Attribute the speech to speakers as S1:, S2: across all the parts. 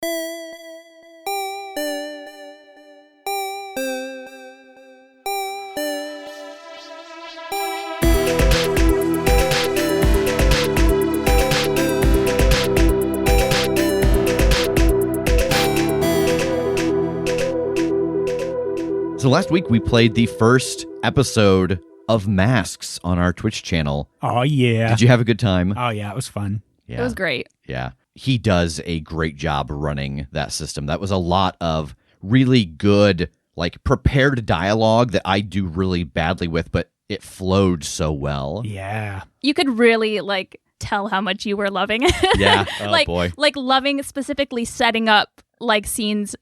S1: So last week we played the first episode of Masks on our Twitch channel.
S2: Oh, yeah.
S1: Did you have a good time?
S2: Oh, yeah, it was fun.
S1: Yeah.
S3: It was great.
S1: Yeah. He does a great job running that system. That was a lot of really good, like, prepared dialogue that I do really badly with, but it flowed so well.
S2: Yeah.
S3: You could really, like, tell how much you were loving it.
S1: Yeah. Oh, boy.
S3: Like, loving specifically setting up, like, scenes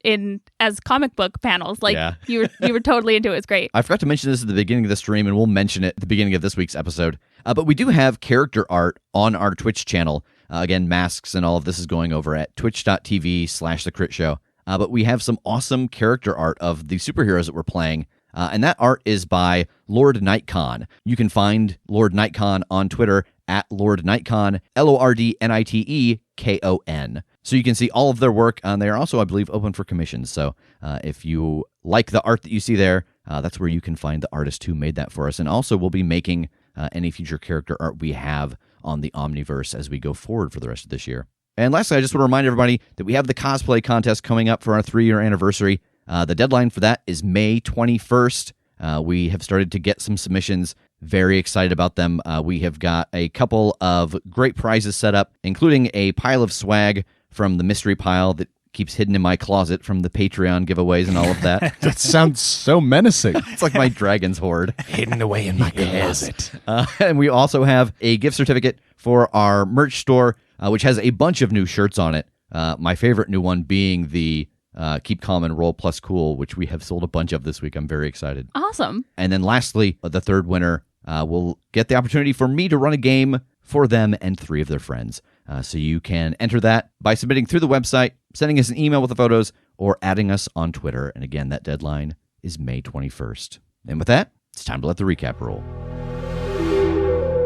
S3: as comic book panels. Like,
S1: Yeah.
S3: you were totally into it. It's great.
S1: I forgot to mention this at the beginning of the stream, and we'll mention it at the beginning of this week's episode. But we do have character art on our Twitch channel. Again, Masks and all of this is going over at twitch.tv/The Critshow. But we have some awesome character art of the superheroes that we're playing. And that art is by Lord Nightcon. You can find Lord Nightcon on Twitter at Lord Nightcon, LordNitekon. So you can see all of their work. They are also, I believe, open for commissions. So if you like the art that you see there, that's where you can find the artist who made that for us. And also, we'll be making any future character art we have on the Omniverse as we go forward for the rest of this year. And lastly, I just want to remind everybody that we have the cosplay contest coming up for our 3-year anniversary. The deadline for that is May 21st. We have started to get some submissions. Very excited about them. We have got a couple of great prizes set up, including a pile of swag from the mystery pile that keeps hidden in my closet from the Patreon giveaways and all of that.
S4: That sounds so menacing.
S1: It's like my dragon's hoard.
S4: Hidden away in my closet.
S1: And we also have a gift certificate for our merch store, which has a bunch of new shirts on it. My favorite new one being the Keep Calm and Roll Plus Cool, which we have sold a bunch of this week. I'm very excited.
S3: Awesome.
S1: And then lastly, the third winner will get the opportunity for me to run a game for them and 3 of their friends. So you can enter that by submitting through the website, sending us an email with the photos, or adding us on Twitter. And again, that deadline is May 21st. And with that, it's time to let the recap roll.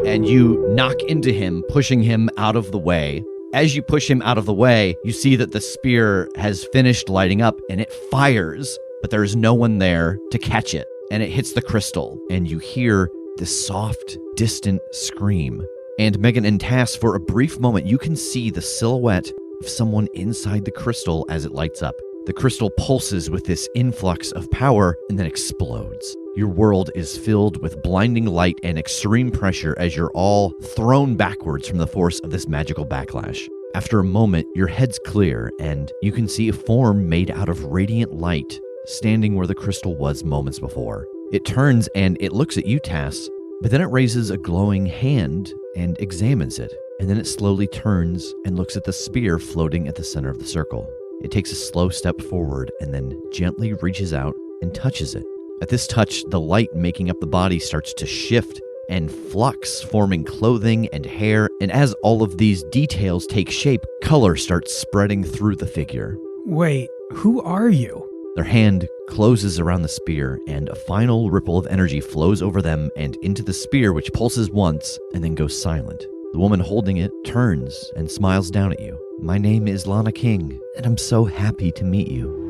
S1: And you knock into him, pushing him out of the way. As you push him out of the way, you see that the spear has finished lighting up and it fires, but there is no one there to catch it. And it hits the crystal, and you hear this soft, distant scream. And Megan and Tass, for a brief moment, you can see the silhouette of someone inside the crystal as it lights up. The crystal pulses with this influx of power and then explodes. Your world is filled with blinding light and extreme pressure as you're all thrown backwards from the force of this magical backlash. After a moment, your head's clear and you can see a form made out of radiant light standing where the crystal was moments before. It turns and it looks at you, Tass, but then it raises a glowing hand and examines it. And then it slowly turns and looks at the spear floating at the center of the circle. It takes a slow step forward and then gently reaches out and touches it. At this touch, the light making up the body starts to shift and flux, forming clothing and hair. And as all of these details take shape, color starts spreading through the figure.
S2: Wait, who are you?
S1: Their hand closes around the spear, and a final ripple of energy flows over them and into the spear, which pulses once and then goes silent. The woman holding it turns and smiles down at you. My name is Lana King, and I'm so happy to meet you.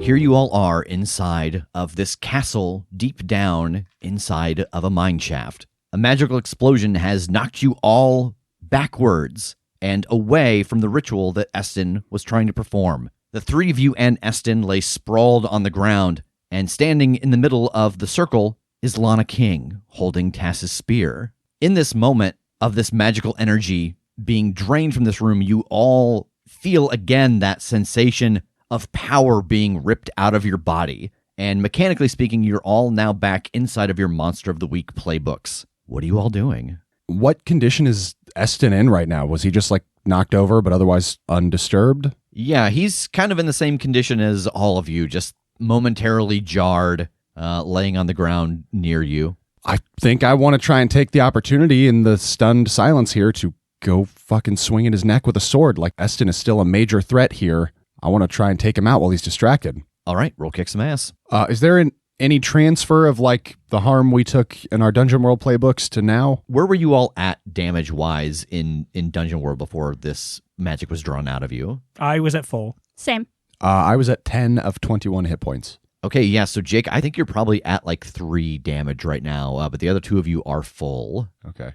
S1: Here you all are inside of this castle deep down inside of a mine shaft. A magical explosion has knocked you all backwards and away from the ritual that Estin was trying to perform. The 3 of you and Estin lay sprawled on the ground, and standing in the middle of the circle is Lana King, holding Tass's spear. In this moment of this magical energy being drained from this room, you all feel again that sensation of power being ripped out of your body. And mechanically speaking, you're all now back inside of your Monster of the Week playbooks. What are you all doing?
S4: What condition is Estin in right now? Was he just like knocked over but otherwise undisturbed?
S1: Yeah, he's kind of in the same condition as all of you, just momentarily jarred, laying on the ground near you.
S4: I think I want to try and take the opportunity in the stunned silence here to go fucking swing at his neck with a sword. Like, Estin is still a major threat here. I want to try and take him out while he's distracted.
S1: All right, roll kick some ass.
S4: Is there an Any transfer of like the harm we took in our Dungeon World playbooks to now?
S1: Where were you all at damage-wise in Dungeon World before this magic was drawn out of you?
S2: I was at full.
S3: Same.
S4: I was at 10 of 21 hit points.
S1: Okay, yeah, so Jake, I think you're probably at like 3 damage right now, but the other 2 of you are full.
S4: Okay.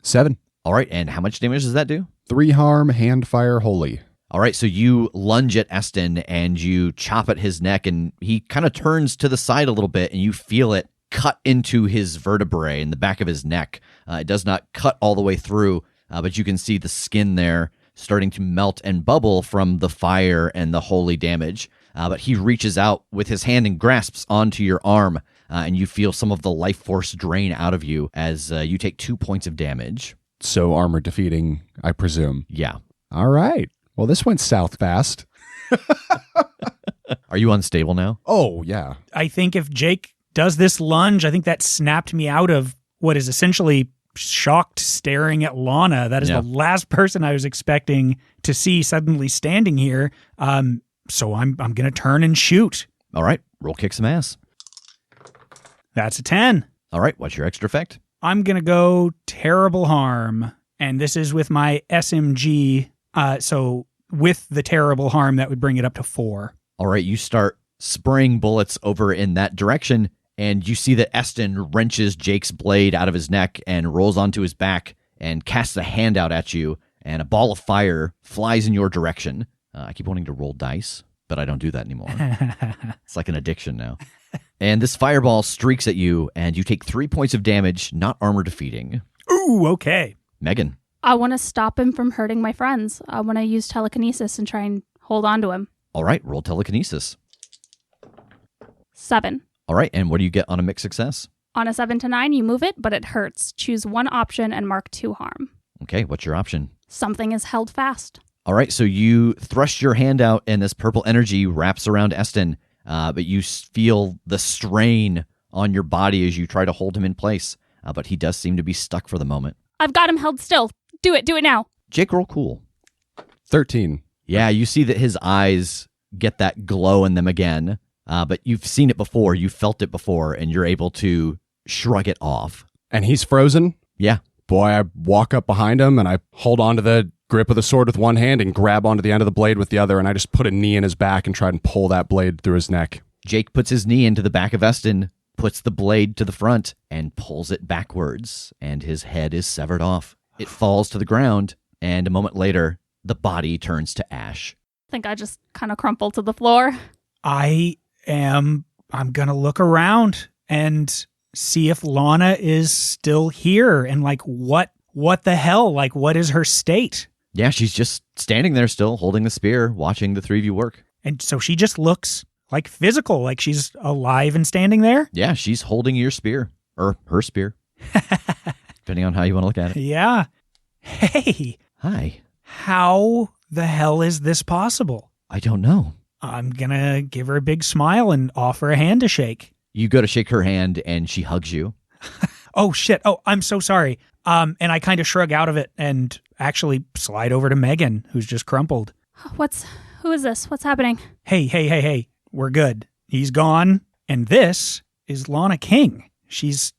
S4: 7.
S1: All right, and how much damage does that do?
S4: 3 harm, hand fire, holy.
S1: All right, so you lunge at Estin and you chop at his neck, and he kind of turns to the side a little bit, and you feel it cut into his vertebrae in the back of his neck. It does not cut all the way through, but you can see the skin there starting to melt and bubble from the fire and the holy damage. But he reaches out with his hand and grasps onto your arm, and you feel some of the life force drain out of you as you take 2 points of damage.
S4: So armor defeating, I presume.
S1: Yeah.
S4: All right. Well, this went south fast.
S1: Are you unstable now?
S4: Oh, yeah.
S2: I think if Jake does this lunge, I think that snapped me out of what is essentially shocked staring at Lana. That is the last person I was expecting to see suddenly standing here. So I'm going to turn and shoot.
S1: All right, roll kick some ass.
S2: That's a 10.
S1: All right, what's your extra effect?
S2: I'm going to go terrible harm. And this is with my SMG. So with the terrible harm, that would bring it up to 4.
S1: All right, you start spraying bullets over in that direction, and you see that Estin wrenches Jake's blade out of his neck and rolls onto his back and casts a hand out at you, and a ball of fire flies in your direction. I keep wanting to roll dice, but I don't do that anymore. It's like an addiction now. And this fireball streaks at you, and you take 3 points of damage, not armor defeating.
S2: Ooh, okay.
S1: Megan.
S3: I want to stop him from hurting my friends. I want to use telekinesis and try and hold on to him.
S1: All right, roll telekinesis.
S3: 7.
S1: All right, and what do you get on a mixed success?
S3: On a 7 to 9, you move it, but it hurts. Choose one option and mark 2 harm.
S1: Okay, what's your option?
S3: Something is held fast.
S1: All right, so you thrust your hand out, and this purple energy wraps around Estin, but you feel the strain on your body as you try to hold him in place, but he does seem to be stuck for the moment.
S3: I've got him held still. Do it now.
S1: Jake, roll cool.
S4: 13.
S1: Yeah, you see that his eyes get that glow in them again, but you've seen it before, you felt it before, and you're able to shrug it off.
S4: And he's frozen?
S1: Yeah.
S4: Boy, I walk up behind him and I hold onto the grip of the sword with one hand and grab onto the end of the blade with the other, and I just put a knee in his back and try and pull that blade through his neck.
S1: Jake puts his knee into the back of Estin, puts the blade to the front, and pulls it backwards, and his head is severed off. It falls to the ground, and a moment later, the body turns to ash.
S3: I think I just kind of crumpled to the floor.
S2: I'm going to look around and see if Lana is still here and like what the hell? Like, what is her state?
S1: Yeah, she's just standing there still, holding the spear, watching the 3 of you work.
S2: And so she just looks like physical, like she's alive and standing there?
S1: Yeah, she's holding your spear, or her spear, depending on how you want to look at it.
S2: Yeah. Hey.
S1: Hi.
S2: How the hell is this possible?
S1: I don't know.
S2: I'm going to give her a big smile and offer a hand to shake.
S1: You go to shake her hand, and she hugs you.
S2: Oh, shit. Oh, I'm so sorry. And I kind of shrug out of it and actually slide over to Megan, who's just crumpled.
S3: Who is this? What's happening?
S2: Hey. We're good. He's gone. And this is Lana King. She's,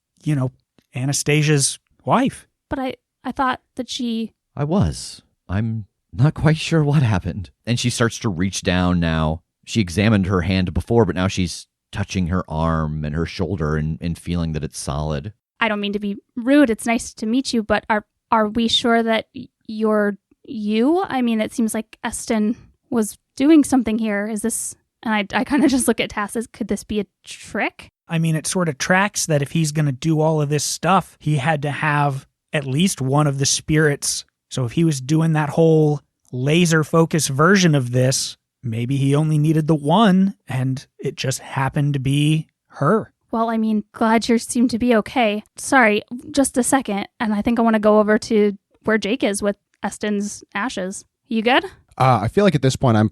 S2: Anastasia's wife.
S3: But I thought that she...
S1: I'm not quite sure what happened. And she starts to reach down now. She examined her hand before, but now she's touching her arm and her shoulder and feeling that it's solid.
S3: I don't mean to be rude. It's nice to meet you, but are we sure that you're you? I mean, it seems like Estin was doing something here. Is this... And I kind of just look at Tass as, could this be a trick?
S2: I mean, it sort of tracks that if he's going to do all of this stuff, he had to have at least one of the spirits. So if he was doing that whole laser-focused version of this, maybe he only needed the one, and it just happened to be her.
S3: Well, I mean, glad you seem to be okay. Sorry, just a second, and I think I want to go over to where Jake is with Estin's ashes. You good?
S4: I feel like at this point I've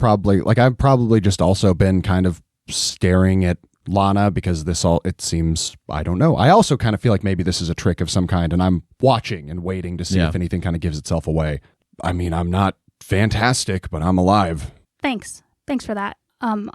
S4: probably just also been kind of staring at Lana because it seems, I don't know. I also kind of feel like maybe this is a trick of some kind, and I'm watching and waiting to see if anything kind of gives itself away. I mean, I'm not fantastic, but I'm alive.
S3: Thanks for that. I'm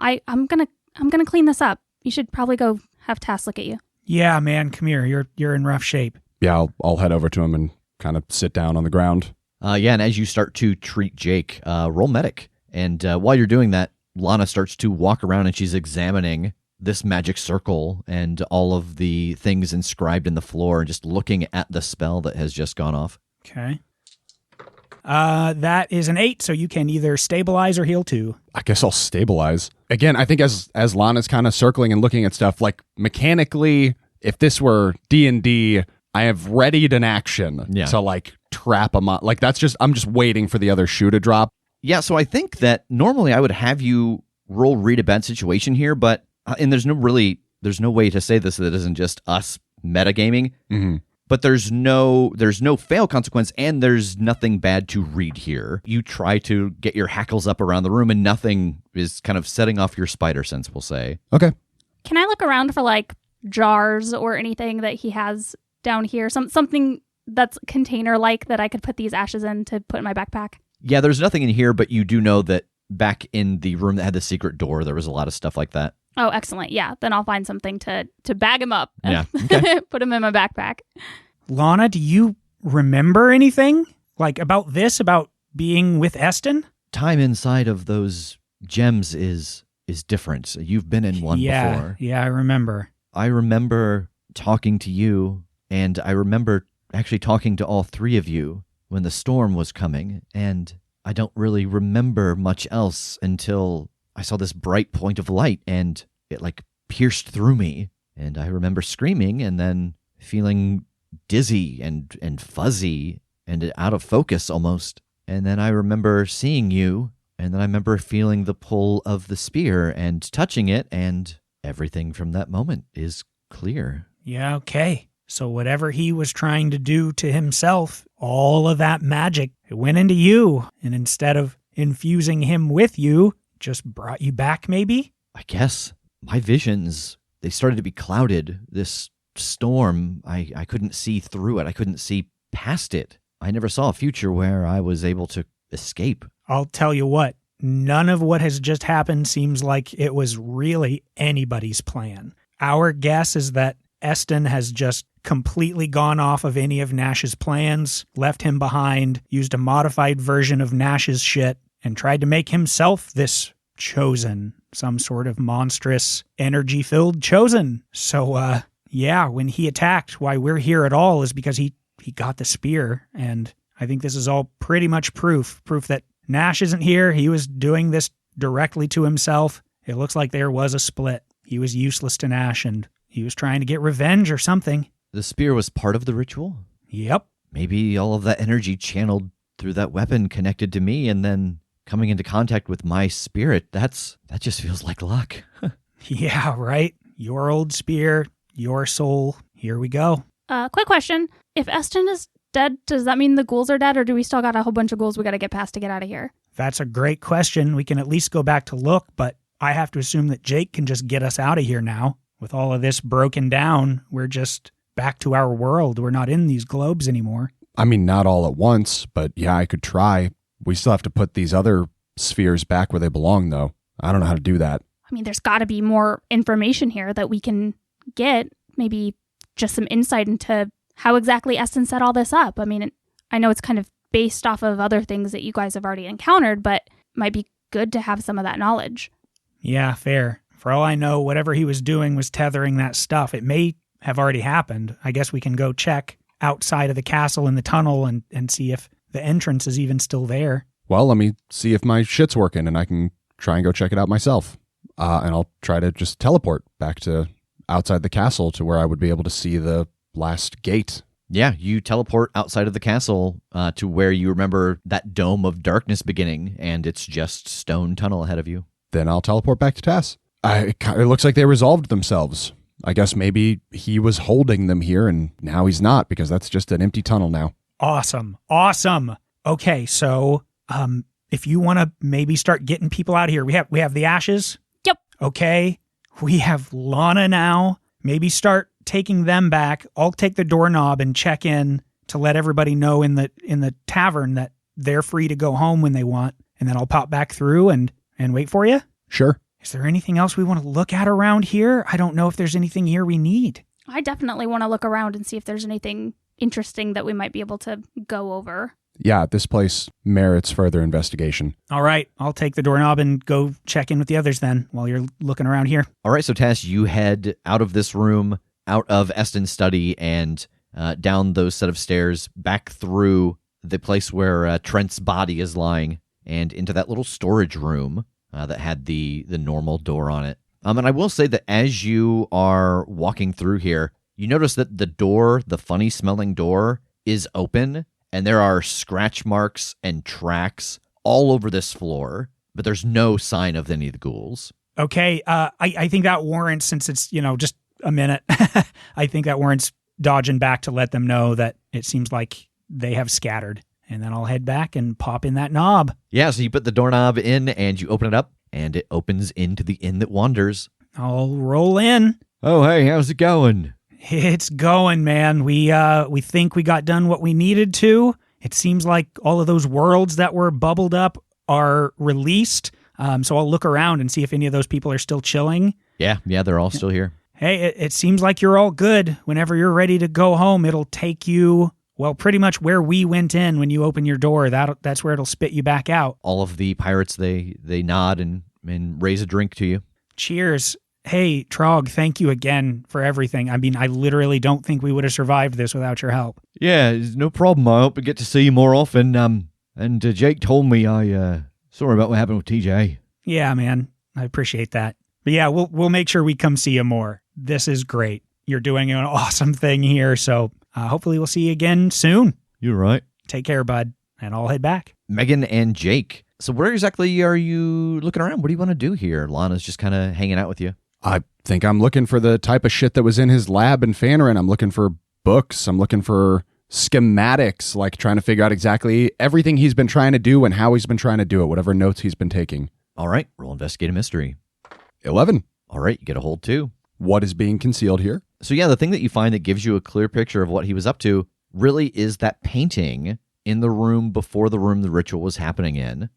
S3: gonna clean this up. You should probably go have Tass look at you.
S2: Yeah, man, come here. You're in rough shape.
S4: Yeah, I'll head over to him and kind of sit down on the ground.
S1: And as you start to treat Jake, roll medic. And while you're doing that, Lana starts to walk around and she's examining this magic circle and all of the things inscribed in the floor and just looking at the spell that has just gone off.
S2: Okay. That is an 8, so you can either stabilize or heal 2.
S4: I guess I'll stabilize. Again, I think as Lana's kind of circling and looking at stuff, like mechanically, if this were D&D, I have readied an action to like trap a like that's just, I'm just waiting for the other shoe to drop.
S1: Yeah, so I think that normally I would have you roll read a bad situation here, but and there's no way to say this that isn't just us metagaming.
S4: Mm-hmm.
S1: But there's no fail consequence, and there's nothing bad to read here. You try to get your hackles up around the room, and nothing is kind of setting off your spider sense, we'll say.
S4: Okay.
S3: Can I look around for like jars or anything that he has down here? Something that's container-like that I could put these ashes in to put in my backpack?
S1: Yeah, there's nothing in here, but you do know that back in the room that had the secret door, there was a lot of stuff like that.
S3: Oh, excellent. Yeah, then I'll find something to bag him up.
S1: Yeah. Okay.
S3: Put him in my backpack.
S2: Lana, do you remember anything? Like about being with Estin?
S1: Time inside of those gems is different. You've been in one before.
S2: Yeah, I remember.
S1: I remember talking to you, and I remember actually talking to all three of you when the storm was coming, and I don't really remember much else until I saw this bright point of light, and it like pierced through me, and I remember screaming and then feeling dizzy and fuzzy and out of focus almost. And then I remember seeing you, and then I remember feeling the pull of the spear and touching it, and everything from that moment is clear.
S2: Yeah, okay. So whatever he was trying to do to himself, all of that magic, it went into you. And instead of infusing him with you, just brought you back maybe?
S1: I guess. My visions, they started to be clouded. This storm, I couldn't see through it. I couldn't see past it. I never saw a future where I was able to escape.
S2: I'll tell you what, none of what has just happened seems like it was really anybody's plan. Our guess is that Estin has just completely gone off of any of Nash's plans, left him behind, used a modified version of Nash's shit, and tried to make himself this chosen, some sort of monstrous, energy-filled chosen. So, yeah, when he attacked, why we're here at all is because he got the spear, and I think this is all pretty much proof that Nash isn't here. He was doing this directly to himself. It looks like there was a split. He was useless to Nash, and he was trying to get revenge or something.
S1: The spear was part of the ritual?
S2: Yep.
S1: Maybe all of that energy channeled through that weapon connected to me, and then coming into contact with my spirit, that just feels like luck.
S2: Yeah, right. Your old spear, your soul. Here we go.
S3: Quick question. If Estin is dead, does that mean the ghouls are dead, or do we still got a whole bunch of ghouls we got to get past to get out of here?
S2: That's a great question. We can at least go back to look, but I have to assume that Jake can just get us out of here now. With all of this broken down, we're just back to our world. We're not in these globes anymore.
S4: I mean, not all at once, but yeah, I could try. We still have to put these other spheres back where they belong, though. I don't know how to do that.
S3: I mean, there's got to be more information here that we can get. Maybe just some insight into how exactly Estin set all this up. I mean, I know it's kind of based off of other things that you guys have already encountered, but it might be good to have some of that knowledge.
S2: Yeah, fair. For all I know, whatever he was doing was tethering that stuff. It may have already happened. I guess we can go check outside of the castle in the tunnel and see if the entrance is even still there.
S4: Well, let me see if my shit's working, and I can try and go check it out myself. And I'll try to just teleport back to outside the castle to where I would be able to see the last gate.
S1: Yeah, you teleport outside of the castle to where you remember that dome of darkness beginning, and it's just stone tunnel ahead of you.
S4: Then I'll teleport back to Tass. It looks like they resolved themselves. I guess maybe he was holding them here, and now he's not, because that's just an empty tunnel now.
S2: Awesome. Okay, so if you want to maybe start getting people out of here, we have the ashes.
S3: Yep.
S2: Okay, we have Lana now. Maybe start taking them back. I'll take the doorknob and check in to let everybody know in the tavern that they're free to go home when they want, and then I'll pop back through and wait for you.
S4: Sure.
S2: Is there anything else we want to look at around here? I don't know if there's anything here we need.
S3: I definitely want to look around and see if there's anything interesting that we might be able to go over.
S4: Yeah, this place merits further investigation.
S2: All right, I'll take the doorknob and go check in with the others then while you're looking around here.
S1: All right, so Tass, you head out of this room, out of Estin's study, and down those set of stairs, back through the place where Trent's body is lying, and into that little storage room that had the normal door on it. And I will say that as you are walking through here, you notice that the door, the funny-smelling door, is open, and there are scratch marks and tracks all over this floor, but there's no sign of any of the ghouls.
S2: Okay, I think that warrants, since it's, just a minute, I think that warrants dodging back to let them know that it seems like they have scattered. And then I'll head back and pop in that knob.
S1: Yeah, so you put the doorknob in, and you open it up, and it opens into the Inn That Wanders.
S2: I'll roll in.
S1: Oh, hey, how's it going?
S2: It's going, man. We think we got done what we needed to. It seems like all of those worlds that were bubbled up are released. So I'll look around and see if any of those people are still chilling.
S1: Yeah, they're all still here.
S2: Hey, it seems like you're all good. Whenever you're ready to go home, it'll take you, well, pretty much where we went in when you open your door. That's where it'll spit you back out.
S1: All of the pirates, they nod and raise a drink to you.
S2: Cheers. Hey, Trog, thank you again for everything. I mean, I literally don't think we would have survived this without your help.
S1: Yeah, it's no problem. I hope to get to see you more often. And Jake told me sorry about what happened with TJ.
S2: Yeah, man. I appreciate that. But yeah, we'll make sure we come see you more. This is great. You're doing an awesome thing here, so hopefully we'll see you again soon.
S1: You're right.
S2: Take care, bud, and I'll head back.
S1: Megan and Jake. So where exactly are you looking around? What do you want to do here? Lana's just kind of hanging out with you.
S4: I think I'm looking for the type of shit that was in his lab in Fanarin. I'm looking for books. I'm looking for schematics, like trying to figure out exactly everything he's been trying to do and how he's been trying to do it, whatever notes he's been taking.
S1: All right, roll investigate a mystery.
S4: 11.
S1: All right, you get a hold too.
S4: What is being concealed here?
S1: So yeah, the thing that you find that gives you a clear picture of what he was up to really is that painting in the room before the room the ritual was happening in.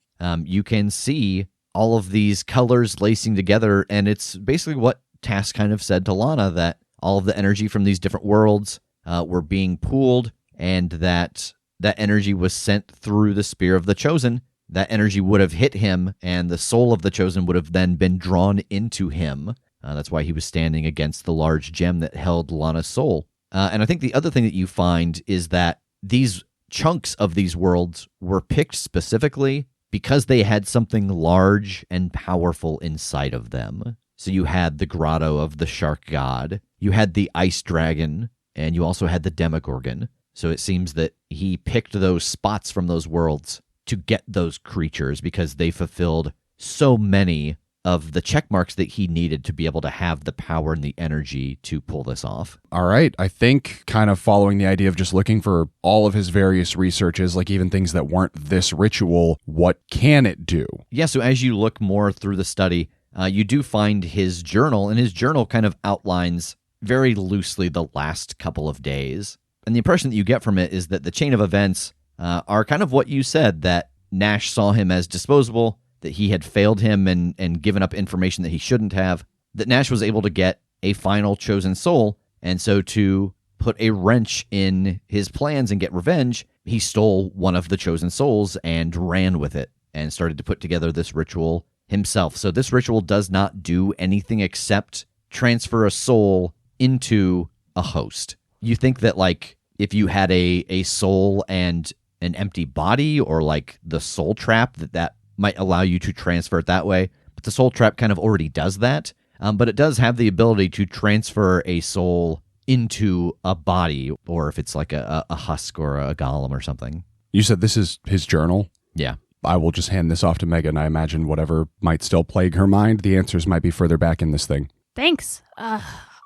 S1: You can see all of these colors lacing together, and it's basically what Tass kind of said to Lana, that all of the energy from these different worlds were being pooled, and that energy was sent through the Spear of the Chosen. That energy would have hit him, and the soul of the Chosen would have then been drawn into him. That's why he was standing against the large gem that held Lana's soul. And I think the other thing that you find is that these chunks of these worlds were picked specifically because they had something large and powerful inside of them. So you had the grotto of the shark god, you had the ice dragon, and you also had the demogorgon. So it seems that he picked those spots from those worlds to get those creatures because they fulfilled so many of the check marks that he needed to be able to have the power and the energy to pull this off.
S4: All right. I think kind of following the idea of just looking for all of his various researches, like even things that weren't this ritual, what can it do?
S1: Yeah, so as you look more through the study, you do find his journal, and his journal kind of outlines very loosely the last couple of days. And the impression that you get from it is that the chain of events are kind of what you said, that Nash saw him as disposable, that he had failed him and given up information that he shouldn't have, that Nash was able to get a final chosen soul, and so to put a wrench in his plans and get revenge, he stole one of the chosen souls and ran with it and started to put together this ritual himself. So this ritual does not do anything except transfer a soul into a host. You think that, like, if you had a soul and an empty body, or like the soul trap, that might allow you to transfer it that way. But the soul trap kind of already does that. But it does have the ability to transfer a soul into a body, or if it's like a husk or a golem or something.
S4: You said this is his journal?
S1: Yeah.
S4: I will just hand this off to Megan. I imagine whatever might still plague her mind, the answers might be further back in this thing.
S3: Thanks.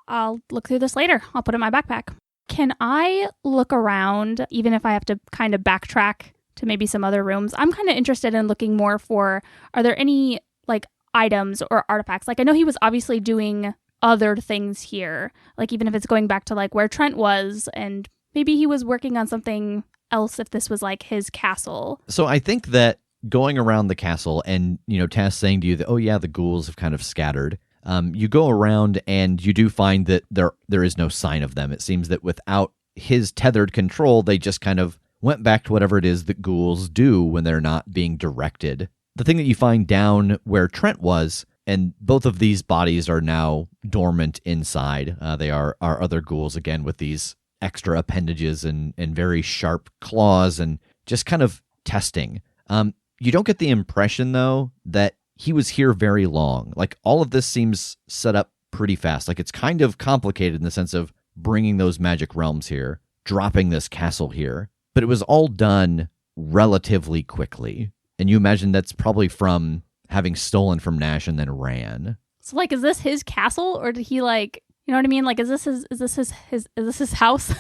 S3: I'll look through this later. I'll put it in my backpack. Can I look around, even if I have to kind of backtrack to maybe some other rooms? I'm kind of interested in looking more for, are there any like items or artifacts? Like, I know he was obviously doing other things here, like even if it's going back to like where Trent was, and maybe he was working on something else if this was like his castle.
S1: So I think that going around the castle and, Tass saying to you that, oh yeah, the ghouls have kind of scattered. You go around and you do find that there is no sign of them. It seems that without his tethered control, they just kind of went back to whatever it is that ghouls do when they're not being directed. The thing that you find down where Trent was, and both of these bodies are now dormant inside. They are other ghouls, again, with these extra appendages and very sharp claws and just kind of testing. You don't get the impression, though, that he was here very long. Like, all of this seems set up pretty fast. Like, it's kind of complicated in the sense of bringing those magic realms here, dropping this castle here. But it was all done relatively quickly. And you imagine that's probably from having stolen from Nash and then ran.
S3: So, like, is this his castle, or did he, like, you know what I mean? Like, is this his house?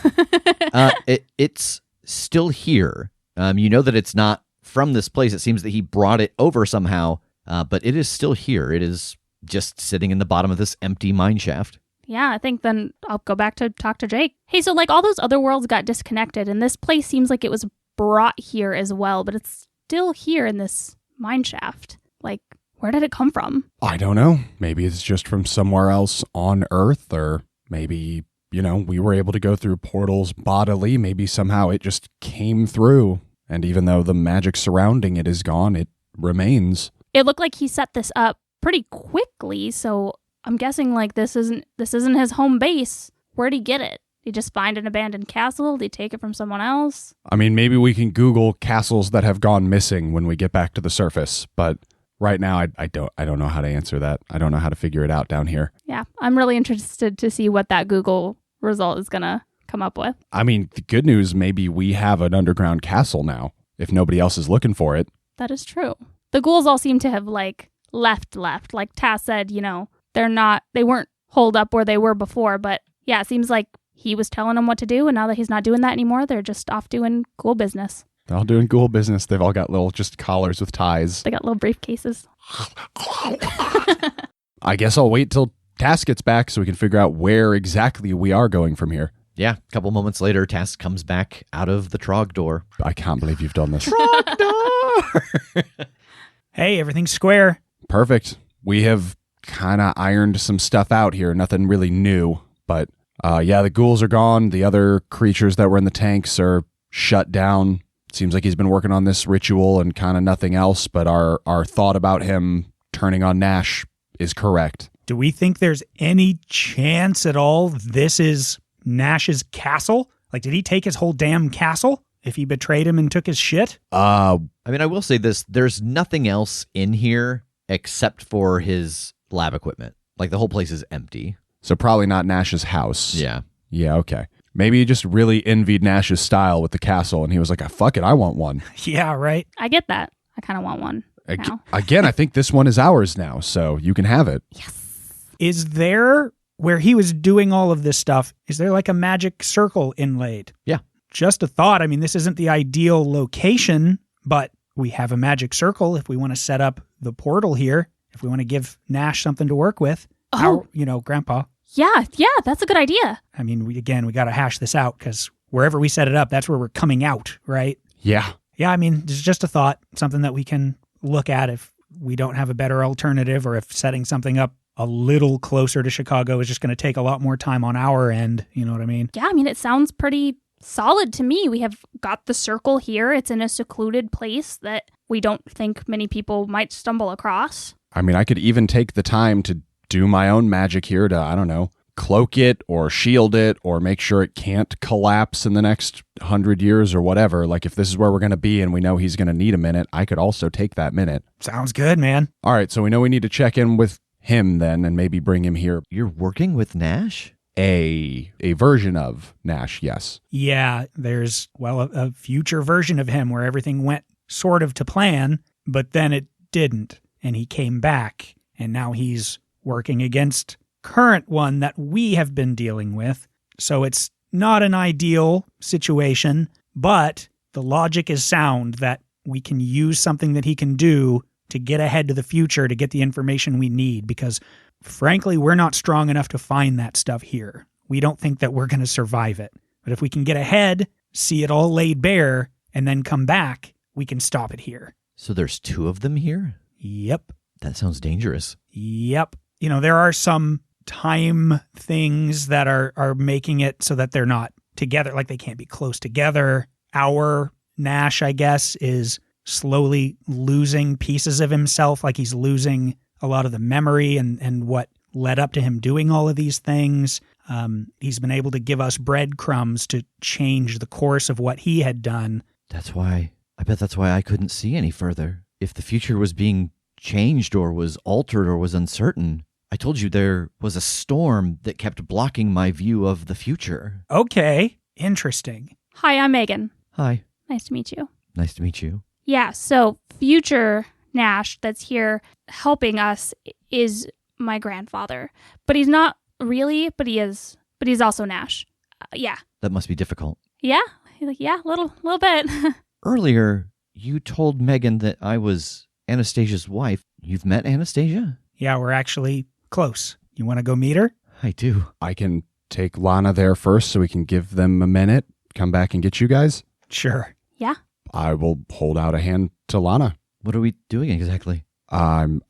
S1: It's still here. You know that it's not from this place. It seems that he brought it over somehow, but it is still here. It is just sitting in the bottom of this empty mine shaft.
S3: Yeah, I think then I'll go back to talk to Jake. Hey, so, like, all those other worlds got disconnected, and this place seems like it was brought here as well, but it's still here in this mine shaft. Like, where did it come from?
S4: I don't know. Maybe it's just from somewhere else on Earth, or maybe, we were able to go through portals bodily. Maybe somehow it just came through. And even though the magic surrounding it is gone, it remains.
S3: It looked like he set this up pretty quickly, so I'm guessing, like, this isn't his home base. Where'd he get it? Did he just find an abandoned castle? Did he take it from someone else?
S4: I mean, maybe we can Google castles that have gone missing when we get back to the surface, but right now I don't know how to answer that. I don't know how to figure it out down here.
S3: Yeah, I'm really interested to see what that Google result is going to come up with.
S4: I mean, the good news, maybe we have an underground castle now, if nobody else is looking for it.
S3: That is true. The ghouls all seem to have, like, left. Like Tass said, they weren't holed up where they were before, but yeah, it seems like he was telling them what to do, and now that he's not doing that anymore, they're just off doing ghoul business.
S4: They're all doing ghoul business. They've all got little just collars with ties.
S3: They got little briefcases.
S4: I guess I'll wait till Tass gets back so we can figure out where exactly we are going from here.
S1: Yeah, a couple moments later, Tass comes back out of the Trog door.
S4: I can't believe you've done this.
S1: Trog door!
S2: Hey, everything's square.
S4: Perfect. We have kind of ironed some stuff out here. Nothing really new. But the ghouls are gone. The other creatures that were in the tanks are shut down. Seems like he's been working on this ritual and kind of nothing else. But our thought about him turning on Nash is correct.
S2: Do we think there's any chance at all this is Nash's castle? Like, did he take his whole damn castle if he betrayed him and took his shit?
S1: I mean, I will say this. There's nothing else in here except for his lab equipment. Like, the whole place is empty.
S4: So probably not Nash's house.
S1: Yeah.
S4: Yeah, okay. Maybe he just really envied Nash's style with the castle, and he was like, fuck it, I want one.
S2: Yeah, right.
S3: I get that. I kind of want one now.
S4: Again, I think this one is ours now, so you can have it.
S3: Yes.
S2: Is there, where he was doing all of this stuff, is there like a magic circle inlaid?
S1: Yeah.
S2: Just a thought. I mean, this isn't the ideal location, but we have a magic circle if we want to set up the portal here, if we want to give Nash something to work with.
S3: Oh.
S2: Grandpa.
S3: Yeah, that's a good idea.
S2: I mean, we got to hash this out because wherever we set it up, that's where we're coming out, right?
S4: Yeah.
S2: Yeah, I mean, it's just a thought, something that we can look at if we don't have a better alternative, or if setting something up a little closer to Chicago is just going to take a lot more time on our end. You know what I mean?
S3: Yeah, I mean, it sounds pretty solid to me. We have got the circle here. It's in a secluded place that we don't think many people might stumble across.
S4: I mean, I could even take the time to do my own magic here to, I don't know, cloak it or shield it or make sure it can't collapse in the next 100 years or whatever. Like, if this is where we're going to be and we know he's going to need a minute, I could also take that minute.
S2: Sounds good, man.
S4: All right, so we know we need to check in with him then and maybe bring him here.
S1: You're working with Nash?
S4: A version of Nash, yes.
S2: Yeah, there's, a future version of him where everything went sort of to plan, but then it didn't, and he came back, and now he's working against current one that we have been dealing with. So it's not an ideal situation, but the logic is sound that we can use something that he can do to get ahead to the future to get the information we need, because frankly, we're not strong enough to find that stuff here. We don't think that we're going to survive it. But if we can get ahead, see it all laid bare, and then come back, we can stop it here.
S1: So there's 2 of them here?
S2: Yep.
S1: That sounds dangerous.
S2: Yep. There are some time things that are making it so that they're not together, like they can't be close together. Our Nash, I guess, is slowly losing pieces of himself, like he's losing a lot of the memory and what led up to him doing all of these things. He's been able to give us breadcrumbs to change the course of what he had done.
S1: I bet that's why I couldn't see any further. If the future was being changed or was altered or was uncertain, I told you there was a storm that kept blocking my view of the future.
S2: Okay, interesting.
S3: Hi, I'm Megan.
S1: Hi.
S3: Nice to meet you.
S1: Nice to meet you.
S3: Yeah, so future Nash that's here helping us is my grandfather. But he's not really, but he is. But he's also Nash. Yeah.
S1: That must be difficult.
S3: Yeah? He's like, yeah, little bit.
S1: Earlier, you told Megan that I was Anastasia's wife. You've met Anastasia?
S2: Yeah, we're actually close. You want to go meet her?
S1: I do.
S4: I can take Lana there first so we can give them a minute, come back and get you guys.
S2: Sure.
S3: Yeah.
S4: I will hold out a hand to Lana.
S1: What are we doing exactly?
S4: I'm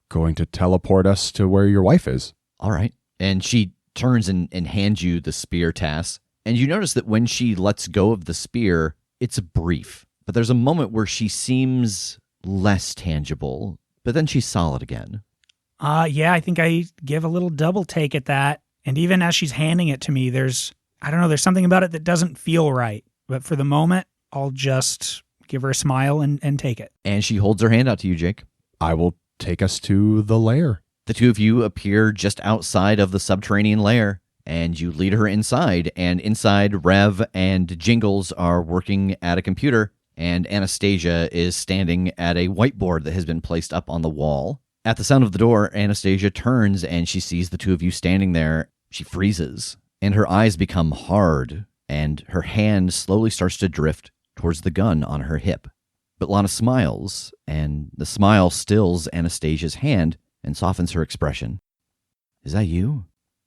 S4: going to teleport us to where your wife is.
S1: All right. And she turns and hands you the spear, Tass. And you notice that when she lets go of the spear, it's brief. But there's a moment where she seems less tangible, but then she's solid again.
S2: Yeah, I think I give a little double take at that. And even as she's handing it to me, there's something about it that doesn't feel right. But for the moment, I'll just give her a smile and take it.
S1: And she holds her hand out to you, Jake.
S4: I will take us to the lair.
S1: The 2 of you appear just outside of the subterranean lair, and you lead her inside. And inside, Rev and Jingles are working at a computer, and Anastasia is standing at a whiteboard that has been placed up on the wall. At the sound of the door, Anastasia turns, and she sees the 2 of you standing there. She freezes, and her eyes become hard, and her hand slowly starts to drift towards the gun on her hip. But Lana smiles, and the smile stills Anastasia's hand and softens her expression. Is that you?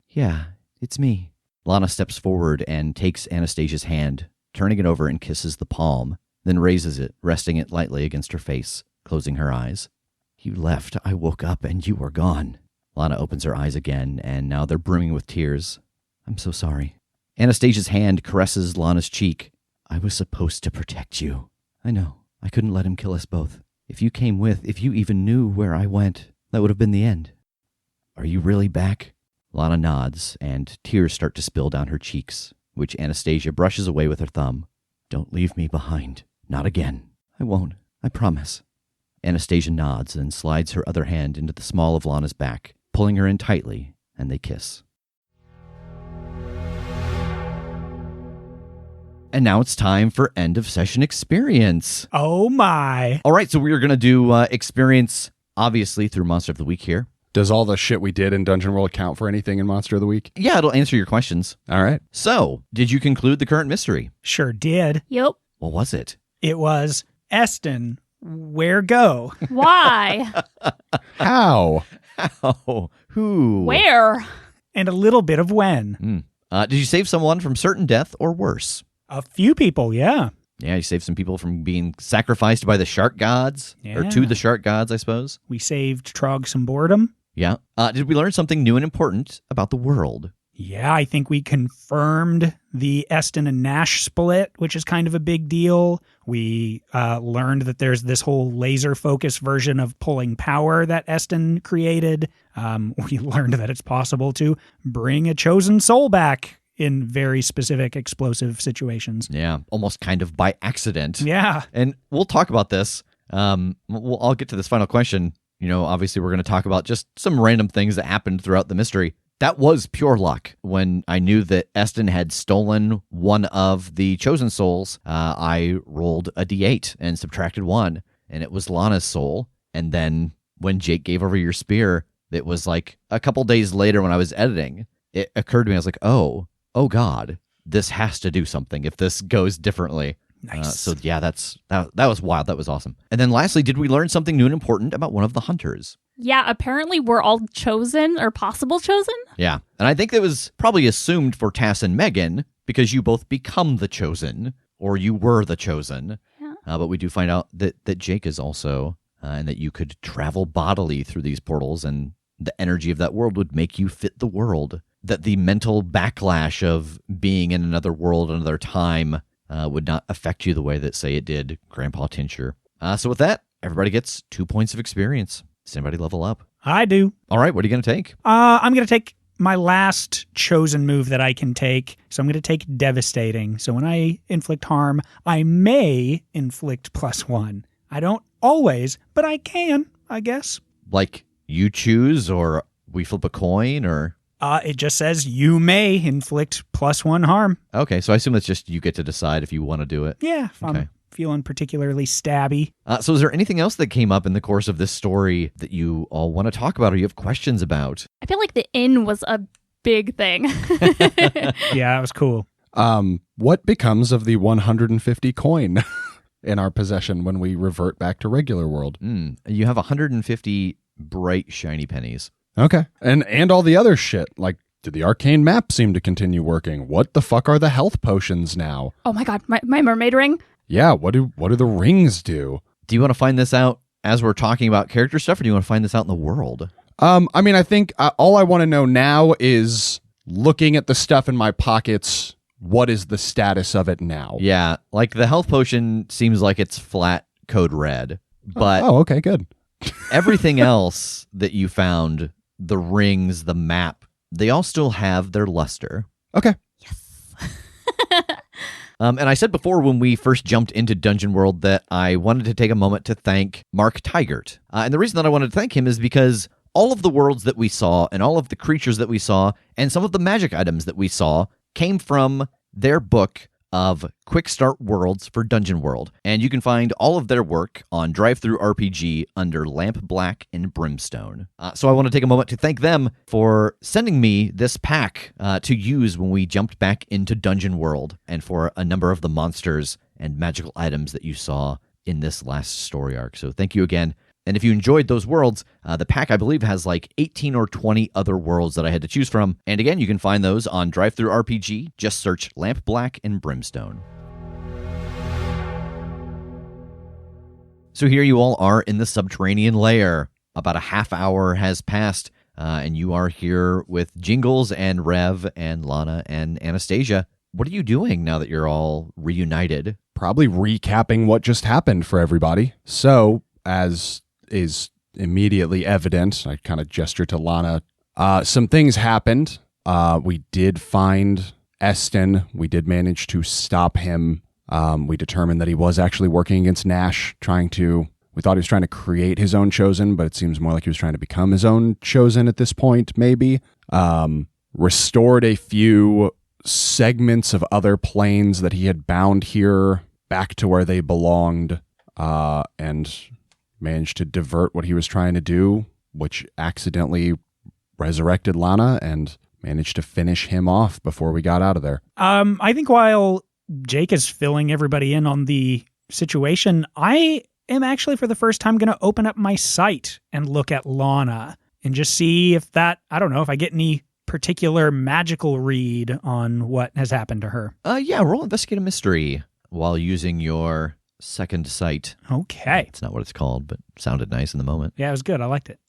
S1: Yeah, it's me. Lana steps forward and takes Anastasia's hand, turning it over and kisses the palm, then raises it, resting it lightly against her face, closing her eyes. You left, I woke up, and you were gone. Lana opens her eyes again, and now they're brimming with tears. I'm so sorry. Anastasia's hand caresses Lana's cheek. I was supposed to protect you. I know. I couldn't let him kill us both. If you came with, if you even knew where I went, that would have been the end. Are you really back? Lana nods, and tears start to spill down her cheeks, which Anastasia brushes away with her thumb. Don't leave me behind. Not again. I won't. I promise. Anastasia nods and slides her other hand into the small of Lana's back, pulling her in tightly, and they kiss. And now it's time for end of session experience.
S2: Oh my.
S1: All right, so we are going to do experience, obviously, through Monster of the Week here.
S4: Does all the shit we did in Dungeon World count for anything in Monster of the Week?
S1: Yeah, it'll answer your questions.
S4: All right.
S1: So, did you conclude the current mystery?
S2: Sure did.
S3: Yep.
S1: What was it?
S2: It was Estin, where go?
S3: Why?
S4: How?
S1: How? Who?
S3: Where?
S2: And a little bit of when.
S1: Did you save someone from certain death or worse?
S2: A few people, yeah.
S1: Yeah, you saved some people from being sacrificed by the shark gods. Or to
S2: Yeah.
S1: the shark gods, I suppose.
S2: We saved Trog some boredom.
S1: Yeah. Did we learn something new and important about the world?
S2: Yeah, I think we confirmed the Estin and Nash split, which is kind of a big deal. We learned that there's this whole laser focus version of pulling power that Estin created. We learned that it's possible to bring a chosen soul back in very specific explosive situations.
S1: Yeah, almost kind of by accident.
S2: Yeah.
S1: And we'll talk about this. I'll get to this final question. You know, obviously we're going to talk about just some random things that happened throughout the mystery. That was pure luck. When I knew that Estin had stolen one of the chosen souls, I rolled a d8 and subtracted 1, and it was Lana's soul. And then when Jake gave over your spear, it was like a couple days later when I was editing, it occurred to me, I was like, oh God, this has to do something if this goes differently.
S2: Nice.
S1: So yeah, that was wild. That was awesome. And then lastly, did we learn something new and important about one of the hunters?
S3: Yeah, apparently we're all chosen or possible chosen.
S1: Yeah. And I think that was probably assumed for Tass and Megan because you both become the chosen, or you were the chosen.
S3: Yeah.
S1: But we do find out that Jake is also, and that you could travel bodily through these portals, and the energy of that world would make you fit the world. That the mental backlash of being in another world, another time, would not affect you the way that, say, it did Grandpa Tincture. So with that, everybody gets 2 points of experience. Does anybody level up?
S2: I do.
S1: All right, what are you going to take?
S2: I'm going to take my last chosen move that I can take. So I'm going to take Devastating. So when I inflict harm, I may inflict +1. I don't always, but I can, I guess.
S1: Like you choose, or we flip a coin, or...
S2: It just says you may inflict +1 harm.
S1: Okay, so I assume it's just you get to decide if you want to do it.
S2: Yeah, if I'm feeling particularly stabby.
S1: So is there anything else that came up in the course of this story that you all want to talk about or you have questions about?
S3: I feel like the inn was a big thing.
S2: Yeah, it was cool.
S4: What becomes of the 150 coin in our possession when we revert back to regular world?
S1: You have 150 bright, shiny pennies.
S4: Okay. And all the other shit. Like, did the arcane map seem to continue working? What the fuck are the health potions now?
S3: Oh my god, my mermaid ring?
S4: Yeah, what do the rings do?
S1: Do you want to find this out as we're talking about character stuff, or do you want to find this out in the world?
S4: I mean, I think all I want to know now is, looking at the stuff in my pockets, what is the status of it now?
S1: Yeah, like the health potion seems like it's flat code red, but
S4: Oh, okay, good.
S1: everything else that you found, the rings, the map, they all still have their luster.
S4: Okay.
S1: And I said before when we first jumped into Dungeon World that I wanted to take a moment to thank Mark Tigert. And the reason that I wanted to thank him is because all of the worlds that we saw and all of the creatures that we saw and some of the magic items that we saw came from their book of Quick Start Worlds for Dungeon World. And you can find all of their work on Drive-Thru RPG under Lamp Black and Brimstone. So I want to take a moment to thank them for sending me this pack to use when we jumped back into Dungeon World, and for a number of the monsters and magical items that you saw in this last story arc. So thank you again. And if you enjoyed those worlds, the pack, I believe, has like 18 or 20 other worlds that I had to choose from. And again, you can find those on Drive-Thru RPG. Just search Lamp Black and Brimstone. So here you all are in the subterranean lair. About a half hour has passed, and you are here with Jingles and Rev and Lana and Anastasia. What are you doing now that you're all reunited?
S4: Probably recapping what just happened for everybody. So, as is immediately evident, I kind of gesture to Lana. Some things happened. We did find Estin. We did manage to stop him. We determined that he was actually working against Nash, we thought he was trying to create his own chosen, but it seems more like he was trying to become his own chosen at this point, maybe. Restored a few segments of other planes that he had bound here back to where they belonged, and managed to divert what he was trying to do, which accidentally resurrected Lana, and managed to finish him off before we got out of there.
S2: I think while Jake is filling everybody in on the situation, I am actually for the first time going to open up my sight and look at Lana and just see if I don't know, if I get any particular magical read on what has happened to her.
S1: Yeah, roll Investigate a Mystery while using your second sight.
S2: Okay.
S1: It's not what it's called, but sounded nice in the moment.
S2: Yeah, it was good. I liked it.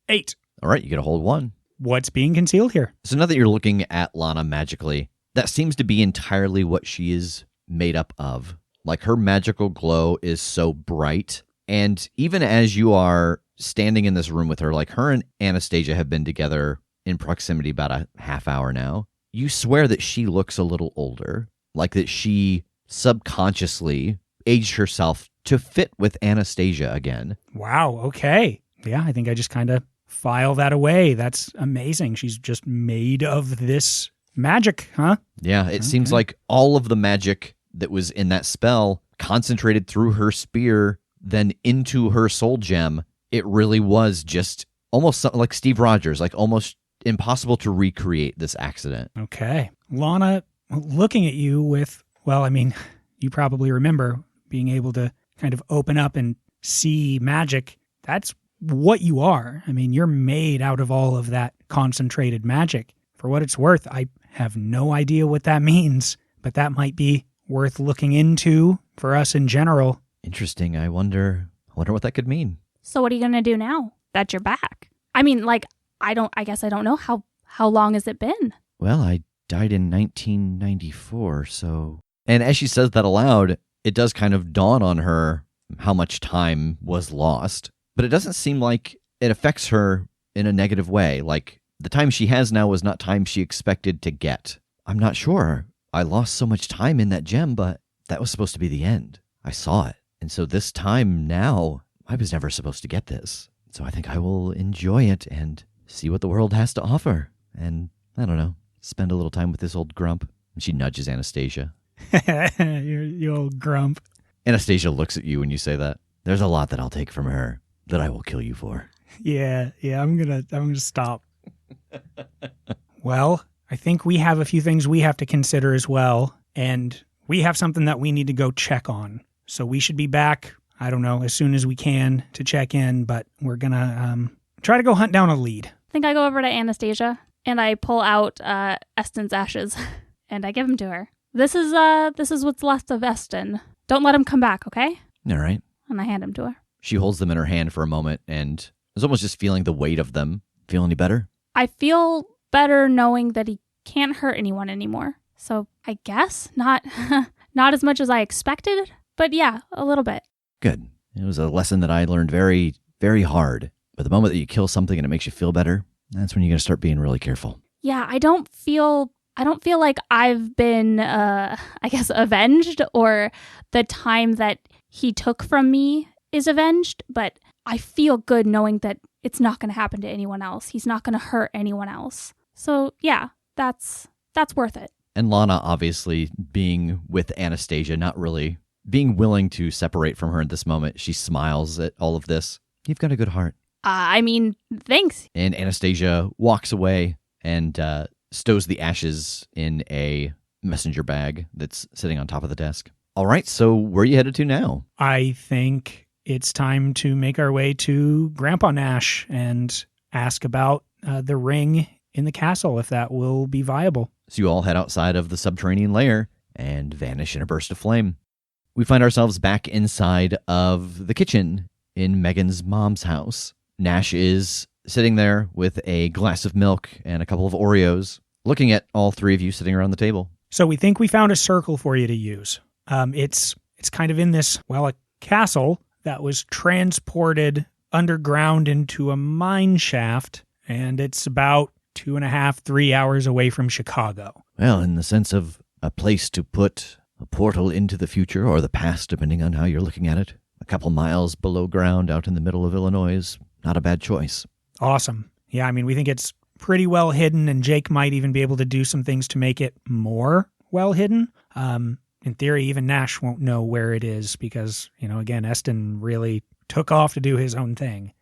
S2: 8.
S1: All right, you get a hold 1.
S2: What's being concealed here?
S1: So now that you're looking at Lana magically, that seems to be entirely what she is made up of. Like, her magical glow is so bright. And even as you are standing in this room with her, like, her and Anastasia have been together in proximity about a half hour now, you swear that she looks a little older. Like that she subconsciously aged herself to fit with Anastasia again.
S2: Wow, okay. Yeah, I think I just kind of file that away. That's amazing. She's just made of this magic, huh?
S1: Yeah, it seems like all of the magic that was in that spell concentrated through her spear, then into her soul gem. It really was just almost like Steve Rogers, like almost impossible to recreate this accident.
S2: Okay. Lana, looking at you with, well, I mean, you probably remember being able to kind of open up and see magic. That's what you are. I mean, you're made out of all of that concentrated magic. For what it's worth, I have no idea what that means, but that might be worth looking into, for us in general.
S1: Interesting. I wonder what that could mean.
S3: So what are you going to do now that you're back? I mean, like, I guess I don't know. How long has it been?
S1: Well, I died in 1994, so... And as she says that aloud, it does kind of dawn on her how much time was lost. But it doesn't seem like it affects her in a negative way. Like, the time she has now was not time she expected to get. I'm not sure. I lost so much time in that gem, but that was supposed to be the end. I saw it. And so this time now, I was never supposed to get this. So I think I will enjoy it and see what the world has to offer. And, I don't know, spend a little time with this old grump. And she nudges Anastasia.
S2: you old grump.
S1: Anastasia looks at you when you say that. There's a lot that I'll take from her that I will kill you for.
S2: Yeah, I'm gonna stop. Well, I think we have a few things we have to consider as well, and we have something that we need to go check on. So we should be back, I don't know, as soon as we can to check in, but we're gonna try to go hunt down a lead.
S3: I think I go over to Anastasia and I pull out Estin's ashes and I give them to her. This is what's left of Estin. Don't let him come back, okay?
S1: All right.
S3: And I hand him to her.
S1: She holds them in her hand for a moment and is almost just feeling the weight of them. Feel any better?
S3: I feel better knowing that he can't hurt anyone anymore. So I guess not as much as I expected, but yeah, a little bit.
S1: Good. It was a lesson that I learned very, very hard. But the moment that you kill something and it makes you feel better, that's when you got to start being really careful.
S3: Yeah, I don't feel like I've been, I guess, avenged, or the time that he took from me is avenged, but I feel good knowing that it's not going to happen to anyone else. He's not going to hurt anyone else. So yeah, that's worth it.
S1: And Lana, obviously, being with Anastasia, not really being willing to separate from her at this moment, she smiles at all of this. You've got a good heart.
S3: I mean, thanks.
S1: And Anastasia walks away and stows the ashes in a messenger bag that's sitting on top of the desk. All right, so where are you headed to now?
S2: I think it's time to make our way to Grandpa Nash and ask about the ring in the castle, if that will be viable.
S1: So you all head outside of the subterranean lair and vanish in a burst of flame. We find ourselves back inside of the kitchen in Megan's mom's house. Nash is sitting there with a glass of milk and a couple of Oreos, looking at all three of you sitting around the table.
S2: So we think we found a circle for you to use. It's kind of in this, a castle that was transported underground into a mine shaft, and it's about 2.5, 3 hours away from Chicago.
S1: Well, in the sense of a place to put a portal into the future or the past, depending on how you're looking at it. A couple miles below ground out in the middle of Illinois is not a bad choice.
S2: Awesome. Yeah, I mean, we think it's pretty well hidden, and Jake might even be able to do some things to make it more well hidden. In theory, even Nash won't know where it is because, again, Estin really took off to do his own thing.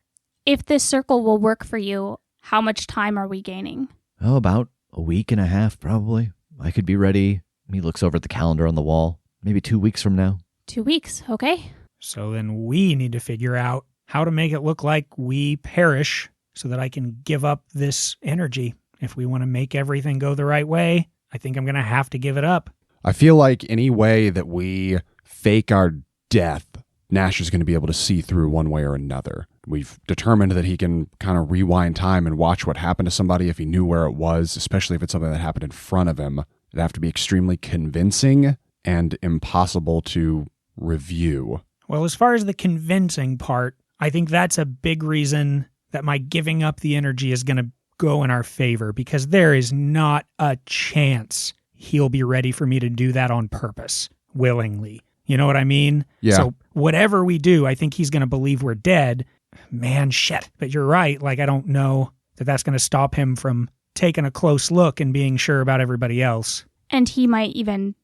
S3: If this circle will work for you, how much time are we gaining?
S1: Oh, about a week and a half, probably. I could be ready. He looks over at the calendar on the wall. Maybe 2 weeks from now.
S3: 2 weeks, okay.
S2: So then we need to figure out how to make it look like we perish so that I can give up this energy. If we want to make everything go the right way, I think I'm going to have to give it up.
S4: I feel like any way that we fake our death, Nash is going to be able to see through one way or another. We've determined that he can kind of rewind time and watch what happened to somebody if he knew where it was, especially if it's something that happened in front of him. It'd have to be extremely convincing and impossible to review.
S2: Well, as far as the convincing part, I think that's a big reason that my giving up the energy is going to go in our favor, because there is not a chance he'll be ready for me to do that on purpose, willingly. You know what I mean?
S4: Yeah.
S2: So whatever we do, I think he's going to believe we're dead. Man, shit. But you're right. I don't know that that's going to stop him from taking a close look and being sure about everybody else.
S3: And he might even,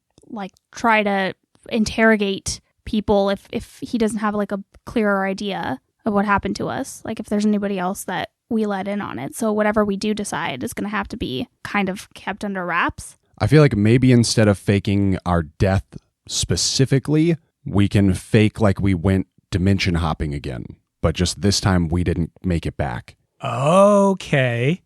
S3: try to interrogate people if he doesn't have, a clearer idea of what happened to us. If there's anybody else that we let in on it. So whatever we do decide is going to have to be kind of kept under wraps.
S4: I feel like maybe instead of faking our death specifically, we can fake like we went dimension hopping again. But just this time we didn't make it back.
S2: Okay,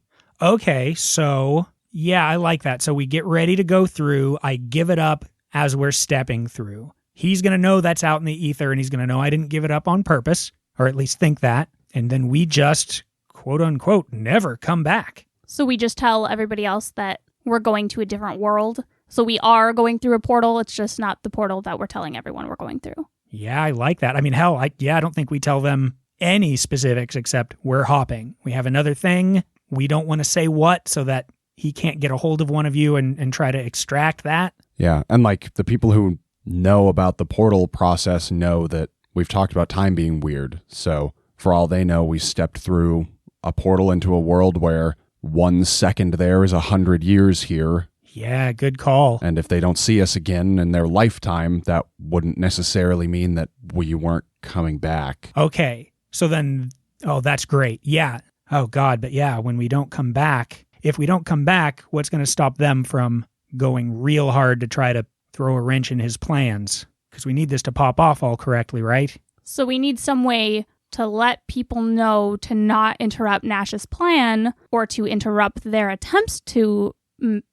S2: so yeah, I like that. So we get ready to go through. I give it up as we're stepping through. he's going to know that's out in the ether, and he's going to know I didn't give it up on purpose, or at least think that. And then we just, quote unquote, never come back.
S3: So we just tell everybody else that we're going to a different world. So we are going through a portal. It's just not the portal that we're telling everyone we're going through.
S2: Yeah, I like that. I mean, hell, I don't think we tell them any specifics except we're hopping. We have another thing. We don't want to say what so that he can't get a hold of one of you and try to extract that.
S4: Yeah, and like the people who know about the portal process know that we've talked about time being weird. So for all they know, we stepped through a portal into a world where 1 second there is 100 years here.
S2: Yeah, good call.
S4: And if they don't see us again in their lifetime, that wouldn't necessarily mean that we weren't coming back.
S2: Okay, so then, oh, that's great. Yeah. Oh, God, but yeah, when we don't come back, if we don't come back, what's going to stop them from going real hard to try to throw a wrench in his plans? Because we need this to pop off all correctly, right?
S3: So we need some way to let people know to not interrupt Nash's plan or to interrupt their attempts to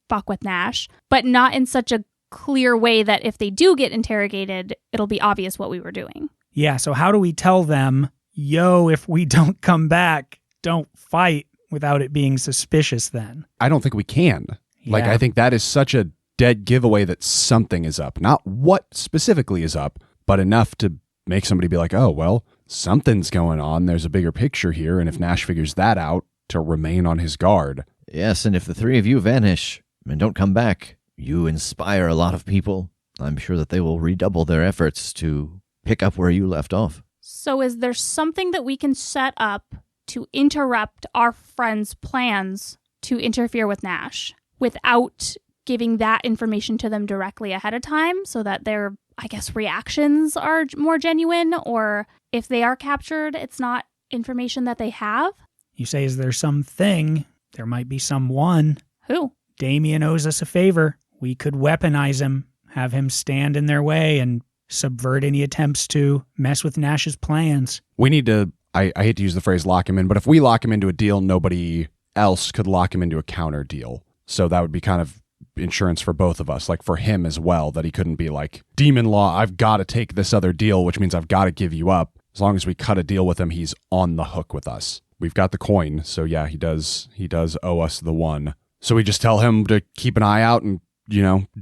S3: fuck with Nash, but not in such a clear way that if they do get interrogated, it'll be obvious what we were doing.
S2: Yeah, so how do we tell them, yo, if we don't come back, don't fight without it being suspicious then?
S4: I don't think we can. Like,
S2: Yeah.
S4: I think that is such a dead giveaway that something is up. Not what specifically is up, but enough to make somebody be like, oh, well, something's going on. There's a bigger picture here. And if Nash figures that out, to remain on his guard.
S1: Yes, and if the three of you vanish and don't come back, you inspire a lot of people. I'm sure that they will redouble their efforts to pick up where you left off.
S3: So is there something that we can set up to interrupt our friends' plans to interfere with Nash without giving that information to them directly ahead of time so that their, I guess, reactions are more genuine? Or if they are captured, it's not information that they have?
S2: You say, is there something? There might be someone.
S3: Who?
S2: Damien owes us a favor. We could weaponize him, have him stand in their way, and subvert any attempts to mess with Nash's plans.
S4: We need to, I hate to use the phrase lock him in, but if we lock him into a deal, nobody else could lock him into a counter deal. So that would be kind of insurance for both of us, like for him as well, that he couldn't be like, demon law, I've got to take this other deal, which means I've got to give you up. As long as we cut a deal with him, he's on the hook with us. We've got the coin, so yeah, he does owe us the one. So we just tell him to keep an eye out and,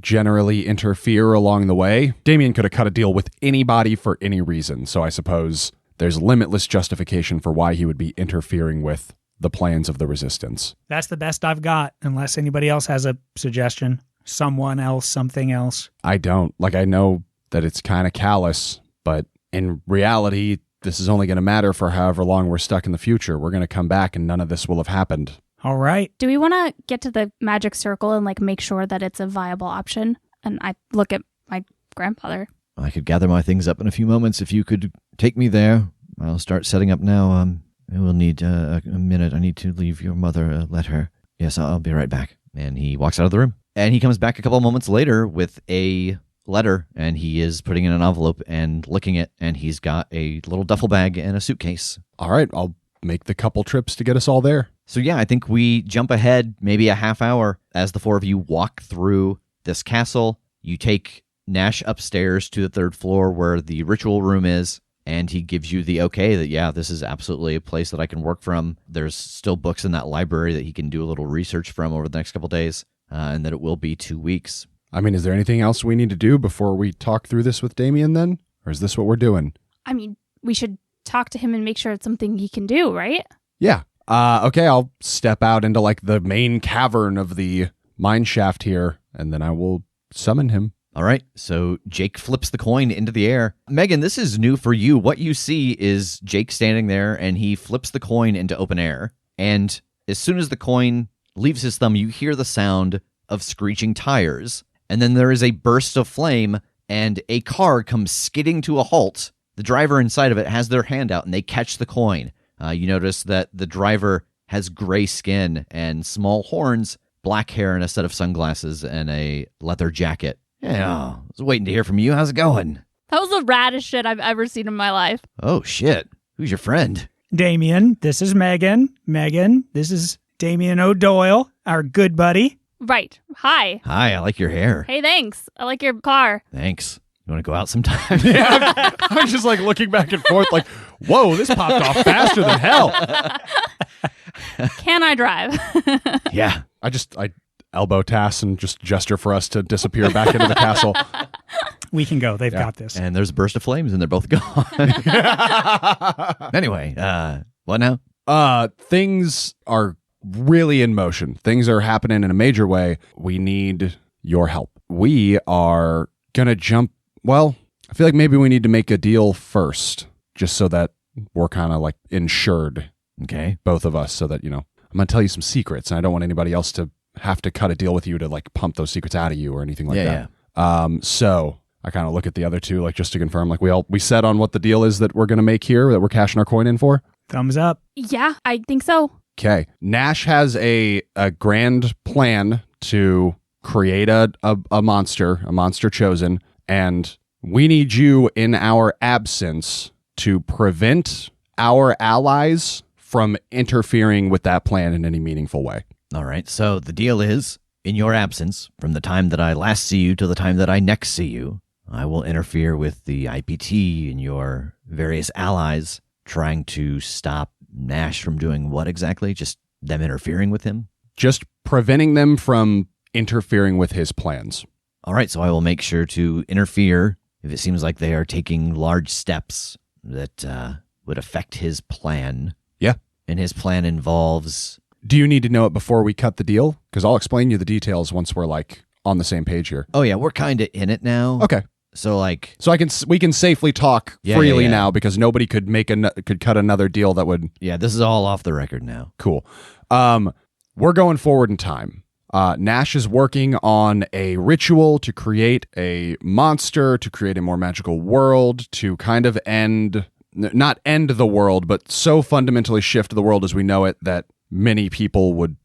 S4: generally interfere along the way. Damien could have cut a deal with anybody for any reason, so I suppose there's limitless justification for why he would be interfering with the plans of the Resistance.
S2: That's the best I've got, unless anybody else has a suggestion. Someone else, something else.
S4: I don't. I know that it's kind of callous, but in reality, this is only going to matter for however long we're stuck in the future. We're going to come back and none of this will have happened.
S2: All right.
S3: Do we want to get to the magic circle and make sure that it's a viable option? And I look at my grandfather.
S1: I could gather my things up in a few moments if you could take me there. I'll start setting up now. I will need a minute. I need to leave your mother. Let her. Yes, I'll be right back. And he walks out of the room. And he comes back a couple of moments later with a letter, and he is putting in an envelope and licking it, and he's got a little duffel bag and a suitcase.
S4: All right, I'll make the couple trips to get us all there.
S1: So yeah, I think we jump ahead maybe a half hour as the four of you walk through this castle. You take Nash upstairs to the 3rd floor where the ritual room is, and he gives you the okay that, yeah, this is absolutely a place that I can work from. There's still books in that library that he can do a little research from over the next couple days, and that it will be 2 weeks.
S4: I mean, is there anything else we need to do before we talk through this with Damien then? Or is this what we're doing?
S3: I mean, we should talk to him and make sure it's something he can do, right?
S4: Yeah. Okay, I'll step out into the main cavern of the mine shaft here, and then I will summon him.
S1: All right, so Jake flips the coin into the air. Megan, this is new for you. What you see is Jake standing there, and he flips the coin into open air. And as soon as the coin leaves his thumb, you hear the sound of screeching tires. And then there is a burst of flame, and a car comes skidding to a halt. The driver inside of it has their hand out, and they catch the coin. You notice that the driver has gray skin and small horns, black hair, and a set of sunglasses, and a leather jacket. Yeah, I was waiting to hear from you. How's it going?
S3: That was the raddest shit I've ever seen in my life.
S1: Oh, shit. Who's your friend?
S2: Damien, this is Megan. Megan, this is Damien O'Doyle, our good buddy.
S3: Right. Hi.
S1: Hi, I like your hair.
S3: Hey, thanks. I like your car.
S1: Thanks. You want to go out sometime?
S4: Yeah, I'm just like looking back and forth like, whoa, this popped off faster than hell.
S3: Can I drive?
S1: Yeah.
S4: I elbow Tass and just gesture for us to disappear back into the castle.
S2: We can go. They've got this.
S1: And there's a burst of flames and they're both gone. Anyway, what now?
S4: Things are really in motion. Things are happening in a major way. We need your help. We are going to jump. Well, I feel like maybe we need to make a deal first, just so that we're kind of like insured.
S1: Okay.
S4: Both of us, so that, I'm going to tell you some secrets, and I don't want anybody else to have to cut a deal with you to like pump those secrets out of you or anything like that.
S1: Yeah.
S4: So I kind of look at the other two, like just to confirm, like we set on what the deal is that we're going to make here, that we're cashing our coin in for.
S2: Thumbs up.
S3: Yeah, I think so.
S4: Okay. Nash has a grand plan to create a monster chosen, and we need you in our absence to prevent our allies from interfering with that plan in any meaningful way.
S1: All right. So the deal is, in your absence, from the time that I last see you to the time that I next see you, I will interfere with the IPT and your various allies trying to stop Nash from doing what exactly? Just them interfering with him?
S4: Just preventing them from interfering with his plans.
S1: All right. So I will make sure to interfere if it seems like they are taking large steps that would affect his plan.
S4: Yeah.
S1: And his plan involves...
S4: Do you need to know it before we cut the deal? Because I'll explain you the details once we're like on the same page here.
S1: Oh yeah, we're kind of in it now.
S4: Okay.
S1: So like...
S4: So we can safely talk freely now, because nobody could could cut another deal that would...
S1: Yeah, this is all off the record now.
S4: Cool. We're going forward in time. Nash is working on a ritual to create a monster, to create a more magical world, to kind of not end the world, but so fundamentally shift the world as we know it that many people would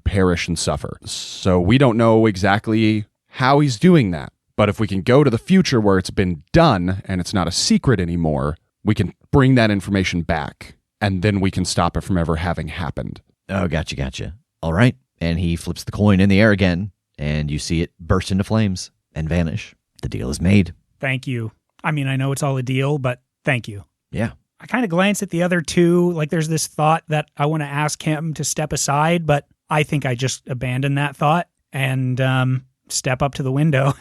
S4: perish and suffer. So we don't know exactly how he's doing that. But if we can go to the future where it's been done and it's not a secret anymore, we can bring that information back, and then we can stop it from ever having happened.
S1: Oh, gotcha. All right. And he flips the coin in the air again, and you see it burst into flames and vanish. The deal is made.
S2: Thank you. I mean, I know it's all a deal, but thank you.
S1: Yeah.
S2: I kind of glance at the other two, like there's this thought that I want to ask him to step aside, but I think I just abandon that thought and step up to the window.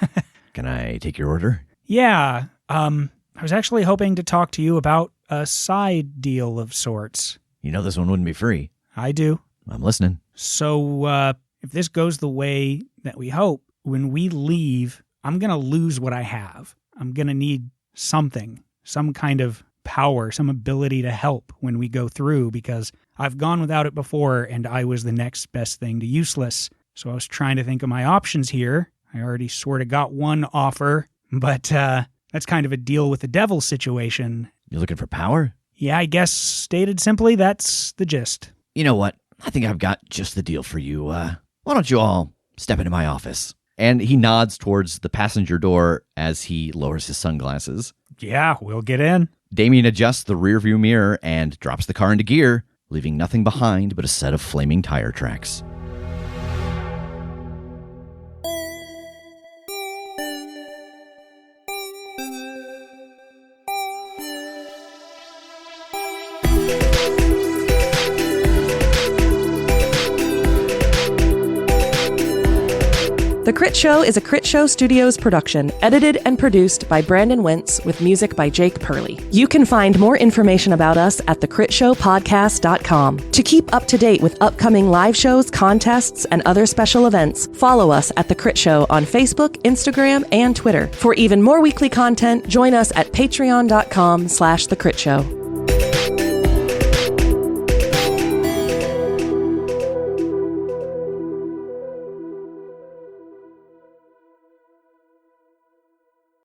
S1: Can I take your order?
S2: Yeah. I was actually hoping to talk to you about a side deal of sorts.
S1: You know this one wouldn't be free.
S2: I do.
S1: I'm listening.
S2: So if this goes the way that we hope, when we leave, I'm going to lose what I have. I'm going to need something, some kind of power, some ability to help when we go through, because I've gone without it before and I was the next best thing to useless. So I was trying to think of my options here. I already sort of got one offer, but that's kind of a deal with the devil situation.
S1: You're looking for power?
S2: Yeah, I guess stated simply, that's the gist.
S1: You know what? I think I've got just the deal for you. Why don't you all step into my office? And he nods towards the passenger door as he lowers his sunglasses.
S2: Yeah, we'll get in.
S1: Damien adjusts the rearview mirror and drops the car into gear, leaving nothing behind but a set of flaming tire tracks.
S5: The Critshow is a Critshow Studios production, edited and produced by Brandon Wentz with music by Jake Purley. You can find more information about us at thecritshowpodcast.com. To keep up to date with upcoming live shows, contests, and other special events, follow us at The Crit Show on Facebook, Instagram, and Twitter. For even more weekly content, join us at patreon.com/thecritShow.